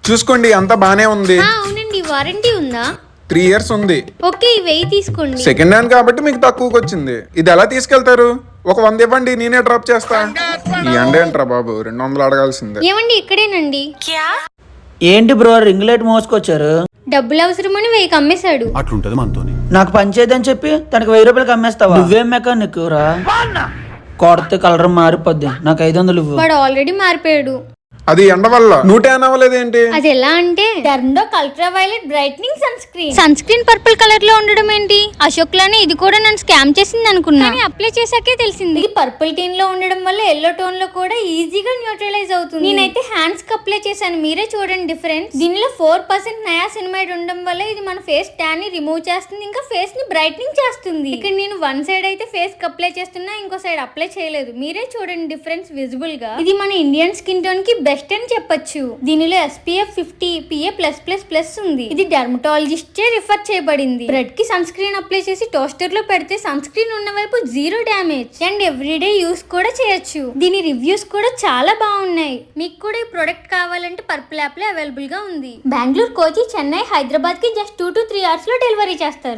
చూసుకోండి అంతా బానే ఉంది. అవునండి, వారంటీ ఉందా? 3 years ఉంది. ఓకే, 1000 తీసుకోండి. సెకండ్ హ్యాండ్ కాబట్టి మీకు తక్కువకి వచ్చింది. ఇది ఎలా తీసుకెళ్తారు? ఒక 100 ఇవ్వండి, నేనే డ్రాప్ చేస్తా. ఈ ఎండ ఏంట్రా బాబు, 200 అడగాల్సిందే. ఏమండి, ఇక్కడేనండి. ఏంటి బ్రో రింగ్ లైట్ మోసుకొచ్చారు? డబ్బులు అవసరమని 1000కి అమ్మేశాడు. అట్లుంటది మనతోని. నాకు పని చేయదని చెప్పి తనకు 1000 రూపాయలకి అమ్మేస్తావా? నువ్వేం మెకానిక్ రా? కొడితే కలర్ మారిపోద్ది. నాకు 500 ఇవ్వు. వాడు ఆల్రెడీ మారిపోయాడు. అది ఎండ వల్ల 100 అవ్వలేదేంటి? అది ఎలా అంటే Dermdoc ultra violet brightening sunscreen purple colour లో ఉండడం ఏంటి? అశోక్ లానే ఇది కూడా నన్ను స్కామ్ చేసింది అనుకున్నా, కానీ అప్లై చేశాకే తెలిసింది. ఇది పర్పుల్ టీన్ లో ఉండడం వల్ల ఎల్లో టోన్ లో కూడా ఈజీగా న్యూట్రలైజ్ అవుతుంది. నేనైతే హ్యాండ్స్ కి అప్లై చేశాను, మీరే చూడండి డిఫరెన్స్. దీనిలో 4% నయాసినమైడ్ ఉండడం వల్ల ఇది మన ఫేస్ ట్యాన్ ని రిమూవ్ చేస్తుంది, ఇంకా ఫేస్ ని బ్రైట్నింగ్ చేస్తుంది. ఇక్కడ నేను వన్ సైడ్ అయితే ఫేస్ కి అప్లై చేస్తున్నా, ఇంకో సైడ్ అప్లై చేయలేదు. మీరే చూడండి డిఫరెన్స్ విజిబుల్ గా. ఇది మన ఇండియన్ స్కిన్ టోన్ కి బెస్ట్ అని చెప్పొచ్చు. దీనిలో SPF 50 PA+++ ఉంది. ఇది డెర్మటాలజిస్ట్ రిఫర్ చేయబడింది. బ్రెడ్ కి సన్ స్క్రీన్ అప్లై చేసి టోస్టర్ లో పెడితే సన్ స్క్రీన్ ఉన్న వైపు 0 డ్యామేజ్ అండ్ ఎవ్రీడే యూస్ కూడా చేయొచ్చు. దీని రివ్యూస్ కూడా చాలా బాగున్నాయి. మీకు కూడా ఈ ప్రొడక్ట్ కావాలంటే పర్పుల్ యాప్ లో అవైలబుల్ గా ఉంది. బెంగళూరు, కోచి, చెన్నై, హైదరాబాద్ కి జస్ట్ 2 to 3 hours లో డెలివరీ చేస్తారు.